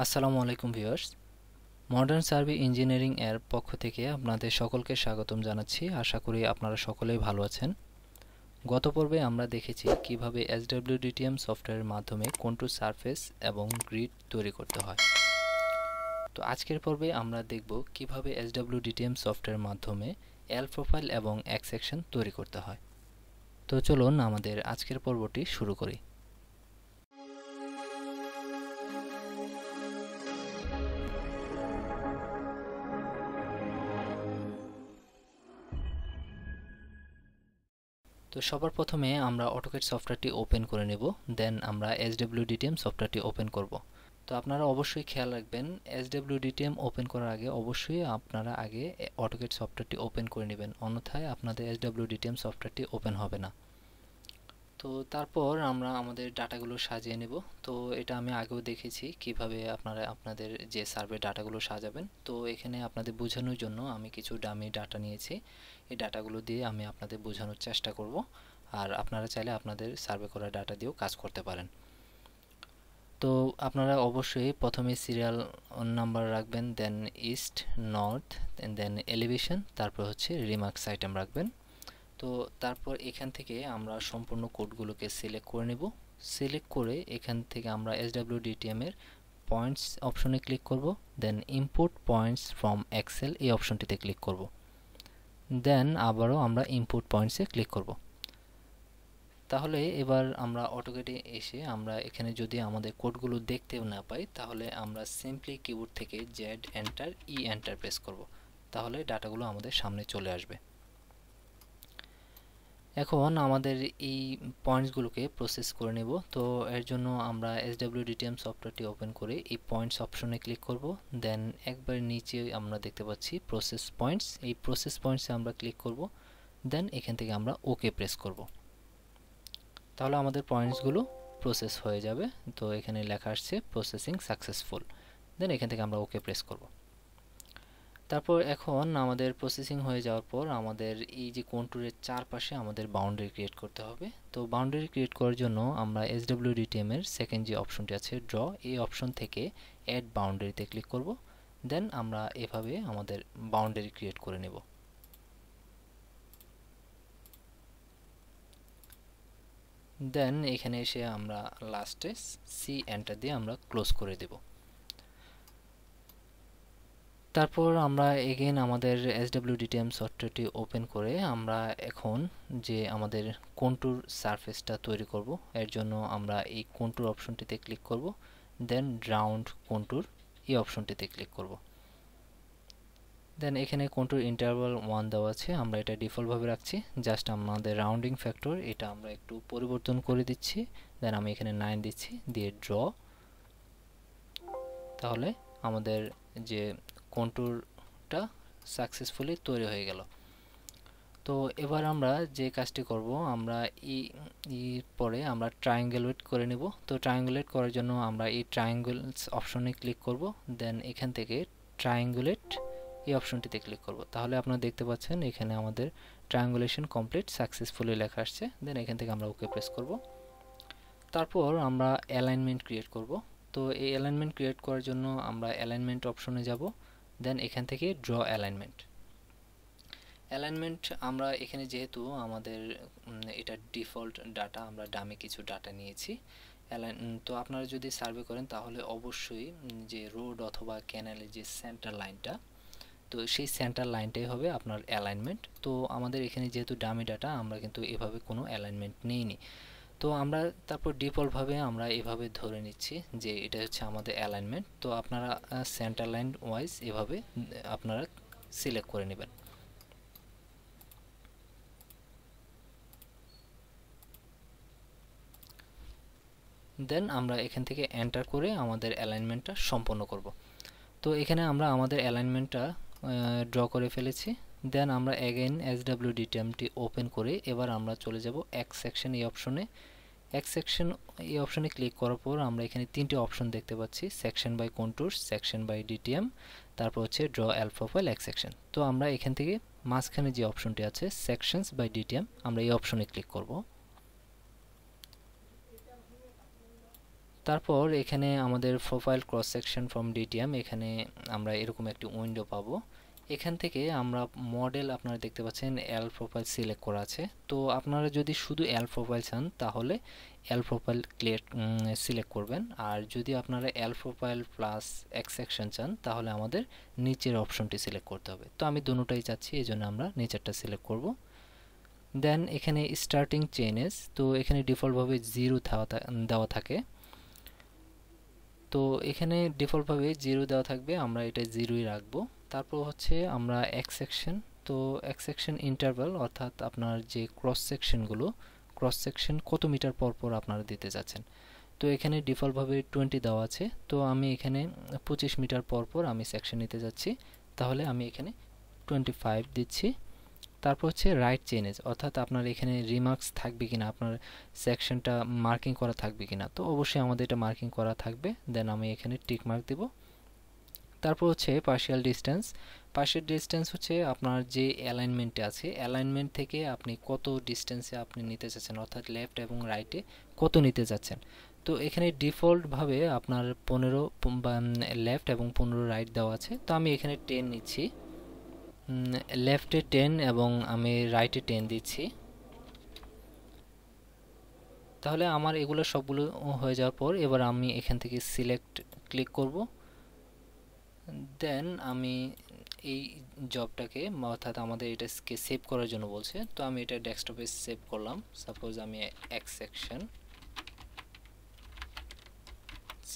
আসসালামু আলাইকুম viewers, modern survey engineering এর পক্ষ থেকে আপনাদের সকলকে স্বাগতম জানাচ্ছি। আশা করি আপনারা সকলেই ভালো আছেন। গত পর্বে আমরা দেখেছি কিভাবে SW DTM সফটওয়্যারের মাধ্যমে কন্ট্রোল সারফেস এবং গ্রিড তৈরি করতে হয়। তো আজকের পর্বে আমরা দেখব কিভাবে SW DTM সফটওয়্যারের মাধ্যমে এল প্রোফাইল এবং এক্স সেকশন তৈরি করতে হয়। তো চলুন আমাদের আজকের পর্বটি শুরু করি। তো সবার প্রথমে আমরা AutoCAD সফটওয়্যারটি ওপেন করে নেব, দেন আমরা SW DTM সফটওয়্যারটি ওপেন করব। তো আপনারা অবশ্যই খেয়াল রাখবেন, SW DTM ওপেন করার আগে অবশ্যই আপনারা আগে AutoCAD সফটওয়্যারটি ওপেন করে নেবেন, অন্যথায় আপনাদের SW DTM সফটওয়্যারটি ওপেন হবে না। তো তারপর আমরা আমাদের ডাটাগুলো সাজিয়ে নেব। তো এটা আমি আগেও দেখেছি কিভাবে আপনারা আপনাদের যে সার্ভে ডাটাগুলো সাজাবেন। তো এখানে আপনাদের বোঝানোর জন্য আমি কিছু ডামি ডাটা নিয়েছি। এই ডাটাগুলো দিয়ে আমি আপনাদের বোঝানোর চেষ্টা করব, আর আপনারা চাইলে আপনাদের সার্ভে করা ডাটা দিয়েও কাজ করতে পারেন। তো আপনারা অবশ্যই প্রথমে সিরিয়াল নাম্বার রাখবেন, দেন ইস্ট, নর্থ, দেন এলিভেশন, তারপর হচ্ছে রিমার্কস আইটেম রাখবেন। তো তারপর এখান থেকে আমরা সম্পূর্ণ কোডগুলোকে সিলেক্ট করে নেব। সিলেক্ট করে এখান থেকে আমরা SW DTM এর পয়েন্টস অপশনে ক্লিক করব, দেন ইম্পোর্ট পয়েন্টস ফ্রম এক্সেল এই অপশনটিতে ক্লিক করব, দেন আবারও আমরা ইম্পোর্ট পয়েন্টসে ক্লিক করব। তাহলে এবার আমরা অটোক্যাডে এসে আমরা এখানে যদি আমাদের কোডগুলো দেখতেও না পাই, তাহলে আমরা সিম্পলি কিবোর্ড থেকে জেড এন্টার ই এন্টার প্রেস করব, তাহলে ডাটাগুলো আমাদের সামনে চলে আসবে। এখন আমাদের এই পয়েন্টসগুলোকে প্রসেস করে নেব। তো এর জন্য আমরা SW DTM সফটওয়্যারটি ওপেন করে এই পয়েন্টস অপশনে ক্লিক করব, দেন একবার নিচে আমরা দেখতে পাচ্ছি প্রসেস পয়েন্টস, এই প্রসেস পয়েন্টসে আমরা ক্লিক করব, দেন এখান থেকে আমরা ওকে প্রেস করব। তাহলে আমাদের পয়েন্টসগুলো প্রসেস হয়ে যাবে। তো এখানে লেখা আসছে প্রসেসিং সাকসেসফুল, দেন এখান থেকে আমরা ওকে প্রেস করব। তারপর এখন আমাদের প্রসেসিং হয়ে যাওয়ার পর আমাদের এই যে কন্ট্যুরের চারপাশে আমাদের বাউন্ডারি ক্রিয়েট করতে হবে। তো বাউন্ডারি ক্রিয়েট করার জন্য আমরা SW DTM এর সেকেন্ড যে অপশনটি আছে ড্র, এই অপশন থেকে অ্যাড বাউন্ডারিতে ক্লিক করব, দেন আমরা এভাবে আমাদের বাউন্ডারি ক্রিয়েট করে নেব। দেন এখানে এসে আমরা লাস্টে সি এন্টার দিয়ে আমরা ক্লোজ করে দেব। তারপর আমরা এগেইন আমাদের SW DTM সফটওয়্যারটি ওপেন করে আমরা এখন যে আমাদের কন্ট্যুর সারফেসটা তৈরি করব, এর জন্য আমরা এই কন্ট্যুর অপশনটিতে ক্লিক করব, দেন রাউন্ড কন্ট্যুর এই অপশনটিতে ক্লিক করব। দেন এখানে কন্ট্যুর ইন্টারভাল 1 দেওয়া আছে, আমরা এটা ডিফল্টভাবে রাখছি। জাস্ট আমাদের রাউন্ডিং ফ্যাক্টর এটা আমরা একটু পরিবর্তন করে দিচ্ছি, দেন আমি এখানে 9 দিচ্ছি, দিয়ে ড্র। তাহলে আমাদের যে কন্ট্যুরটা সাকসেসফুলি তৈরি হয়ে গেল। তো এবার আমরা যে কাজটি করব, আমরা পরে আমরা ট্রায়াঙ্গুলেট করে নেব। তো ট্রায়াঙ্গুলেট করার জন্য আমরা এই ট্রায়াঙ্গেলস অপশনে ক্লিক করব, দেন এখান থেকে ট্রায়াঙ্গুলেট এই অপশনটিতে ক্লিক করব। তাহলে আপনারা দেখতে পাচ্ছেন এখানে আমাদের ট্রায়াঙ্গুলেশন কমপ্লিট সাকসেসফুলি লেখা আসছে, দেন এখান থেকে আমরা ওকে প্রেস করব। তারপর আমরা অ্যালাইনমেন্ট ক্রিয়েট করব। তো এই অ্যালাইনমেন্ট ক্রিয়েট করার জন্য আমরা অ্যালাইনমেন্ট অপশনে যাব, দেন এখান থেকে ড্র অ্যালাইনমেন্ট। অ্যালাইনমেন্ট আমরা এখানে যেহেতু আমাদের এটা ডিফল্ট ডাটা, আমরা ডামি কিছু ডাটা নিয়েছি। তো আপনারা যদি সার্ভে করেন তাহলে অবশ্যই যে রোড অথবা ক্যানেলের যে সেন্টার লাইনটা, তো সেই সেন্টার লাইনটাই হবে আপনার অ্যালাইনমেন্ট। তো আমাদের এখানে যেহেতু ডামি ডাটা, আমরা কিন্তু এভাবে কোনো অ্যালাইনমেন্ট নিইনি। তো আমরা তারপর ডিফল্টভাবে আমরা এভাবে ধরে নিচ্ছি যে এটা হচ্ছে আমাদের অ্যালাইনমেন্ট। তো আপনারা সেন্টার লাইন ওয়াইজ এভাবে আপনারা সিলেক্ট করে নেবেন। দেন আমরা এখান থেকে এন্টার করে আমাদের অ্যালাইনমেন্টটা সম্পন্ন করব। তো এখানে আমরা আমাদের অ্যালাইনমেন্টটা ড্র করে ফেলেছি। দেন আমরা এগেইন SW DTMটি ওপেন করে এবার আমরা চলে যাব এক্স সেকশন এই অপশনে। এক্স সেকশন এই অপশনে ক্লিক করার পর আমরা এখানে তিনটি অপশন দেখতে পাচ্ছি, section by contours, section by DTM, তারপর হচ্ছে draw L profile X section. তো আমরা এখান থেকে মাঝখানে যে অপশনটি আছে সেকশনস বাই DTM, আমরা এই অপশনে ক্লিক করব। তারপর এখানে আমাদের profile cross section from DTM, এখানে আমরা এরকম একটি উইন্ডো পাবো। এখান থেকে আমরা মডেল আপনারা দেখতে পাচ্ছেন এল প্রোফাইল সিলেক্ট করা আছে। তো আপনারা যদি শুধু এল প্রোফাইল চান তাহলে এল প্রোফাইল সিলেক্ট করবেন, আর যদি আপনারা এল প্রোফাইল প্লাস এক্স সেকশন চান তাহলে আমাদের নিচের অপশনটি সিলেক্ট করতে হবে। তো আমি দুটোটাই চাচ্ছি, এই জন্য আমরা নিচেরটা সিলেক্ট করব। দেন এখানে স্টার্টিং চেইনেস, তো এখানে ডিফল্টভাবে 0 দেওয়া থাকে। তো এখানে ডিফল্টভাবে 0 দেওয়া থাকবে, আমরা এটা 0ই রাখবো। তারপর হচ্ছে আমরা এক্স সেকশন, তো এক্স সেকশন ইন্টারভাল অর্থাৎ আপনার যে ক্রস সেকশনগুলো, ক্রস সেকশন কত মিটার পর পর আপনারা দিতে যাচ্ছেন। তো এখানে ডিফল্টভাবে 20 দেওয়া আছে, তো আমি এখানে 25 মিটার পর পর আমি সেকশন নিতে যাচ্ছি, তাহলে আমি এখানে 25 দিচ্ছি। তারপর হচ্ছে রাইট চেইনেজ, অর্থাৎ আপনার এখানে রিমার্কস থাকবে কিনা, আপনার সেকশনটা মার্কিং করা থাকবে কিনা। তো অবশ্যই আমাদের এটা মার্কিং করা থাকবে, দেন আমি এখানে টিক মার্ক দেব। তারপর হচ্ছে পার্শিয়াল ডিসটেন্স। পার্শিয়াল ডিসটেন্স হচ্ছে আপনার যে অ্যালাইনমেন্টে আছে, অ্যালাইনমেন্ট থেকে আপনি কত ডিসটেন্সে আপনি নিতে চাচ্ছেন, অর্থাৎ লেফট এবং রাইটে কত নিতে চাচ্ছেন। তো এখানে ডিফল্টভাবে আপনার 15 লেফট এবং 15 রাইট দেওয়া আছে, তো আমি এখানে 10 নিচ্ছি, লেফটে 10 এবং আমি রাইটে 10 দিচ্ছি। তাহলে আমার এগুলো সবগুলো হয়ে যাওয়ার পর এবার আমি এখান থেকে সিলেক্ট ক্লিক করব। দেন আমি এই জবটাকে, অর্থাৎ আমাদের এটাকে সেভ করার জন্য বলছে, তো আমি এটা ডেস্কটপে সেভ করলাম। সাপোজ আমি এক্স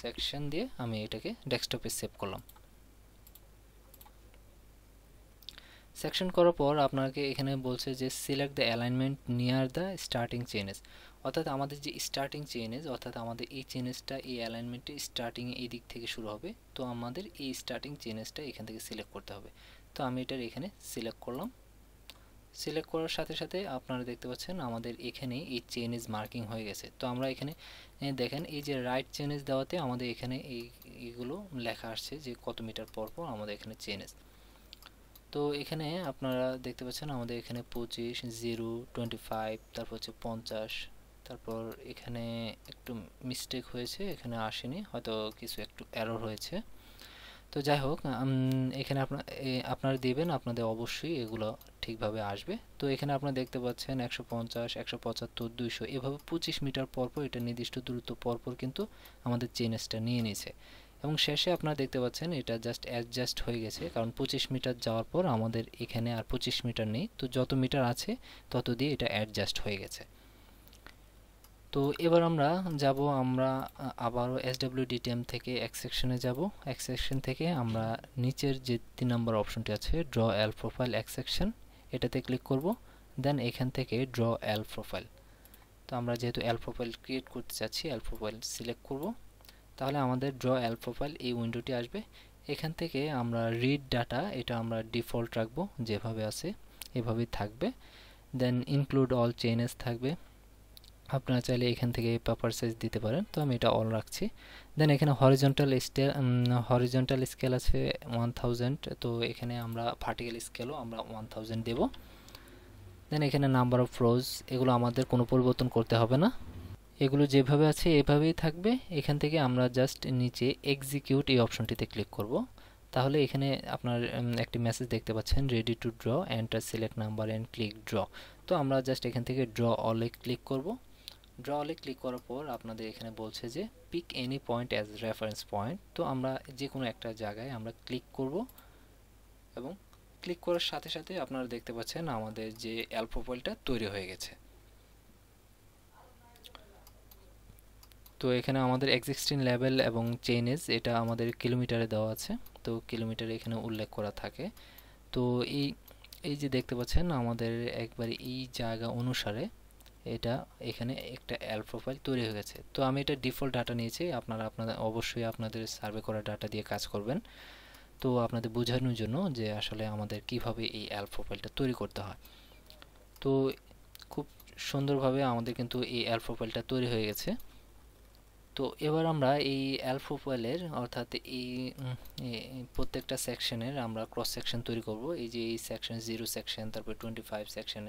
সেকশন দিয়ে আমি এটাকে ডেস্কটপে সেভ করলাম। সেকশন করার পর আপনাকে এখানে বলছে যে select the alignment near the starting chainage, অর্থাৎ আমাদের যে স্টার্টিং চেইনেজ, অর্থাৎ আমাদের এই চেইনেজটা এই অ্যালাইনমেন্টে স্টার্টিং এই দিক থেকে শুরু হবে, তো আমাদের এই স্টার্টিং চেইনেজটা এখান থেকে সিলেক্ট করতে হবে। তো আমি এটার এখানে সিলেক্ট করলাম। সিলেক্ট করার সাথে সাথে আপনারা দেখতে পাচ্ছেন আমাদের এখানে এই চেইনেজ মার্কিং হয়ে গেছে। তো আমরা এখানে দেখেন এই যে রাইট চেইনেজ দেওয়াতে আমাদের এখানে এইগুলো লেখা আসছে যে কত মিটার পর পর আমাদের এখানে চেইনেজ। তো এখানে আপনারা দেখতে পাচ্ছেন আমাদের এখানে 25, 0, 25, তারপর হচ্ছে 50, তারপর এখানে একটু মিস্টেক হয়েছে, এখানে আসেনি, হয়তো কিছু একটু এরর হয়েছে। তো যাই হোক, এখানে আপনারা দিবেন, আপনাদের অবশ্যই এগুলো ঠিকভাবে আসবে। তো এখানে আপনারা দেখতে পাচ্ছেন 150, 175, 200 এভাবে 25 মিটার পরপর এটা নির্দিষ্ট দূরত্ব পরপর কিন্তু আমাদের চেইনেজটা নিয়ে নিয়েছে। এবং শেষে আপনারা দেখতে পাচ্ছেন এটা জাস্ট অ্যাডজাস্ট হয়ে গেছে, কারণ 25 মিটার যাওয়ার পর আমাদের এখানে আর 25 মিটার নেই, তো যত মিটার আছে তত দিয়ে এটা অ্যাডজাস্ট হয়ে গেছে। তো এবার আমরা আবারও SW DTM থেকে এক্স সেকশনে যাব। এক্স সেকশন থেকে আমরা নিচের যে 3 নম্বর অপশনটি আছে draw L profile X section, এটাতে ক্লিক করব। দেন এখান থেকে ড্র এল প্রোফাইল, তো আমরা যেহেতু এল প্রোফাইল ক্রিয়েট করতে চাচ্ছি এল প্রোফাইল সিলেক্ট করব। তাহলে আমাদের ড্র এল প্রোফাইল এই উইন্ডোটি আসবে। এখান থেকে আমরা রিড ডাটা, এটা আমরা ডিফল্ট রাখবো, যেভাবে আছে এভাবেই থাকবে। দেন ইনক্লুড অল চেইনেজ থাকবে, আপনারা চাইলে এখান থেকে পেপার সাইজ দিতে পারেন, তো আমি এটা অল রাখছি। দেন এখানে হরিজন্টাল স্কেল আছে 1000, তো এখানে আমরা ভার্টিক্যাল স্কেলও আমরা 1000 দেব। দেন এখানে নাম্বার অফ রোজ, এগুলো আমাদের কোনো পরিবর্তন করতে হবে না, এগুলো যেভাবে আছে এভাবেই থাকবে। এখান থেকে আমরা জাস্ট নিচে এক্সিকিউট এই অপশনটিতে ক্লিক করব। তাহলে এখানে আপনার একটি মেসেজ দেখতে পাচ্ছেন ready to draw, enter select number and click draw. তো আমরা জাস্ট এখান থেকে ড্র অলে ক্লিক করব। ড্র অলে ক্লিক করার পর আপনাদের এখানে বলছে যে pick any point as reference point, তো আমরা যে কোনো একটা জায়গায় আমরা ক্লিক করব এবং ক্লিক করার সাথে সাথে আপনারা দেখতে পাচ্ছেন আমাদের যে এল প্রোফাইলটা তৈরি হয়ে গেছে। তো এখানে আমাদের এক্সিস্টিং লেভেল এবং চেইনেজ এটা আমাদের কিলোমিটারে দেওয়া আছে, তো কিলোমিটারে এখানে উল্লেখ করা থাকে। তো এই যে দেখতে পাচ্ছেন আমাদের একবারে এই জায়গা অনুসারে এটা এখানে একটা এল প্রোফাইল তৈরি হয়ে গেছে। তো আমি এটা ডিফল্ট ডাটা নিয়েছি, আপনারা অবশ্যই আপনাদের সার্ভে করা ডাটা দিয়ে কাজ করবেন। তো আপনাদের বোঝানোর জন্য যে আসলে আমাদের কিভাবে এই এল প্রোফাইলটা তৈরি করতে হয়। তো খুব সুন্দরভাবে আমাদের কিন্তু এই এল প্রোফাইলটা তৈরি হয়ে গেছে। তো এবার আমরা এই অ্যালফোফয়েলের অর্থাৎ এই প্রত্যেকটা সেকশনের আমরা ক্রস সেকশন তৈরি করব। এই যে এই সেকশন 0 সেকশন, তারপর 25 সেকশন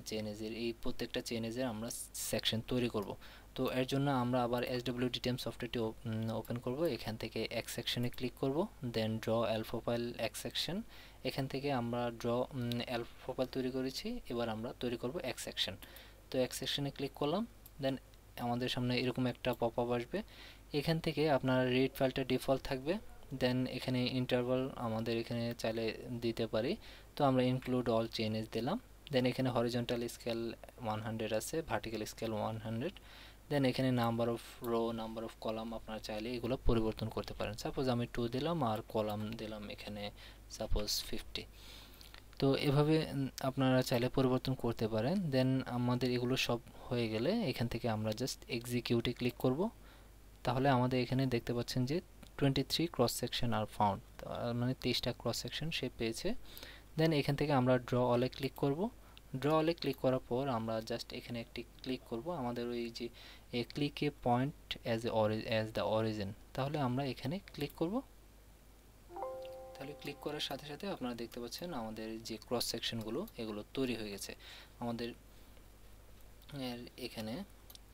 চেন এজের, এই প্রত্যেকটা চেন এজের আমরা সেকশন তৈরি করব। তো এর জন্য আমরা আবার SW DTM সফটওয়্যারটি ওপেন করব। এখান থেকে এক সেকশনে ক্লিক করব, দেন ড্র অ্যালফোফাইল এক সেকশন। এখান থেকে আমরা ড্র অ্যালফোফাইল তৈরি করেছি, এবার আমরা তৈরি করব এক সেকশন। তো এক সেকশনে ক্লিক করলাম, দেন আমাদের সামনে এরকম একটা পপ আপ আসবে। এখান থেকে আপনার রিড ফাইলটা ডিফল্ট থাকবে, দেন এখানে ইন্টারভাল আমাদের এখানে চাইলে দিতে পারি। তো আমরা ইনক্লুড অল চেঞ্জেস দিলাম। দেন এখানে হরিজন্টাল স্কেল 100 আছে, ভার্টিক্যাল স্কেল 100। দেন এখানে number of rho, number of column আপনারা চাইলে এগুলো পরিবর্তন করতে পারেন। সাপোজ আমি 2 দিলাম আর কলাম দিলাম এখানে সাপোজ 50। তো এভাবে আপনারা চাইলে পরিবর্তন করতে পারেন। দেন আমাদের এগুলো সব হয়ে গেলে এখান থেকে আমরা জাস্ট এক্সিকিউটে ক্লিক করব। তাহলে আমাদের এখানে দেখতে পাচ্ছেন যে 23 ক্রস সেকশন আর ফাউন্ড, মানে 23টা ক্রস সেকশন সে পেয়েছে। দেন এখান থেকে আমরা ড্র অলে ক্লিক করব। ড্র অলে ক্লিক করার পর আমরা জাস্ট এখানে একটি ক্লিক করব, আমাদের ওই যে click A point as the origin, তাহলে আমরা এখানে ক্লিক করব। তাহলে ক্লিক করার সাথে সাথে আপনারা দেখতে পাচ্ছেন আমাদের যে ক্রস সেকশনগুলো এগুলো তৈরি হয়ে গেছে আমাদের এখানে।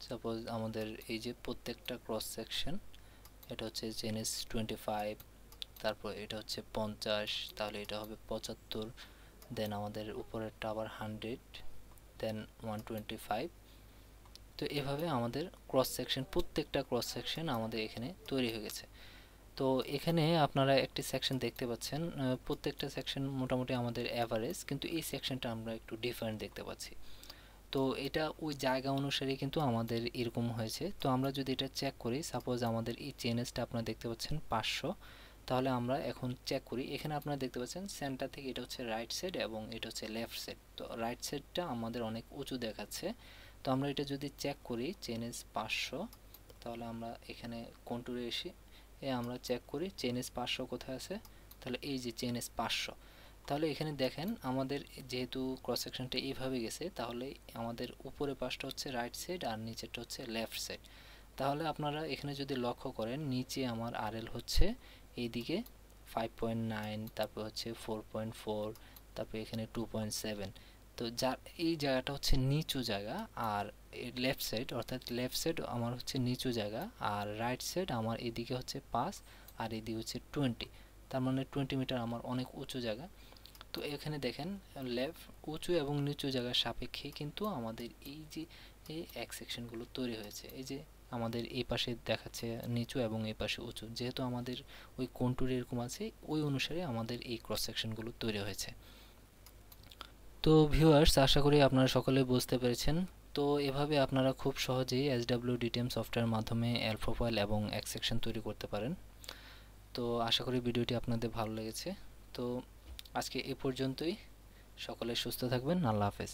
সাপোজ আমাদের এই যে প্রত্যেকটা ক্রস সেকশন, এটা হচ্ছে জেনেস 25, তারপর এটা হচ্ছে 50, তাহলে এটা হবে 75। দেন আমাদের উপরেরটা আবার 100, দেন 125। তো এভাবে আমাদের ক্রস সেকশন, প্রত্যেকটা ক্রস সেকশন আমাদের এখানে তৈরি হয়ে গেছে। তো এখানে আপনারা একটি সেকশন দেখতে পাচ্ছেন, প্রত্যেকটা সেকশন মোটামুটি আমাদের অ্যাভারেজ, কিন্তু এই সেকশনটা আমরা একটু ডিফারেন্ট দেখতে পাচ্ছি। তো এটা ওই জায়গা অনুসারে কিন্তু আমাদের এরকম হয়েছে। তো আমরা যদি এটা চেক করি, সাপোজ আমাদের এই চেনেসটা আপনারা দেখতে পাচ্ছেন 500, তাহলে আমরা এখন চেক করি। এখানে আপনারা দেখতে পাচ্ছেন সেন্টার থেকে এটা হচ্ছে রাইট সাইড এবং এটা হচ্ছে লেফট সাইড। তো রাইট সাইডটা আমাদের অনেক উঁচু দেখাচ্ছে। তো আমরা এটা যদি চেক করি চেনেস 500, তাহলে আমরা এখানে কন্ট্রোলে এসে আমরা চেক করি চেনেস 500 কোথায় আছে। তাহলে এই যে চেনেস 500, তাহলে এখানে দেখেন আমাদের যেহেতু ক্রস সেকশনটা এইভাবে গেছে, তাহলে আমাদের উপরে পাশটা হচ্ছে রাইট সাইড আর নিচেরটা হচ্ছে লেফট সাইড। তাহলে আপনারা এখানে যদি লক্ষ্য করেন, নিচে আমার আরএল হচ্ছে এইদিকে 5.9, তারপর হচ্ছে 4.4, তারপর এখানে 2.7। তো যার এই জায়গাটা হচ্ছে নিচু জায়গা, আর লেফট সাইড অর্থাৎ লেফট সাইড আমার হচ্ছে নিচু জায়গা, আর রাইট সাইড আমার এদিকে হচ্ছে 5 আর এদিকে হচ্ছে 20। তার মানে 20 মিটার আমার অনেক উঁচু জায়গা। তো এখানে দেখেন লেফট উঁচু এবং নিচু জায়গার সাপেক্ষে কিন্তু আমাদের এই যে এই এক সেকশনগুলো তৈরি হয়েছে। এই যে আমাদের এই পাশে দেখাচ্ছে নিচু এবং এই পাশে উঁচু, যেহেতু আমাদের ওই কন্টুর এরকম আছে, ওই অনুসারে আমাদের এই ক্রস সেকশনগুলো তৈরি হয়েছে। তো ভিউয়ার্স, আশা করি আপনারা সকলে বুঝতে পেরেছেন। তো এভাবে আপনারা খুব সহজেই SW DTM সফটওয়্যারের মাধ্যমে অ্যালফোফাইল এবং এক সেকশন তৈরি করতে পারেন। তো আশা করি ভিডিওটি আপনাদের ভালো লেগেছে। তো আজকে এ পর্যন্তই। সকলে সুস্থ থাকবেন। আল্লাহ হাফেজ।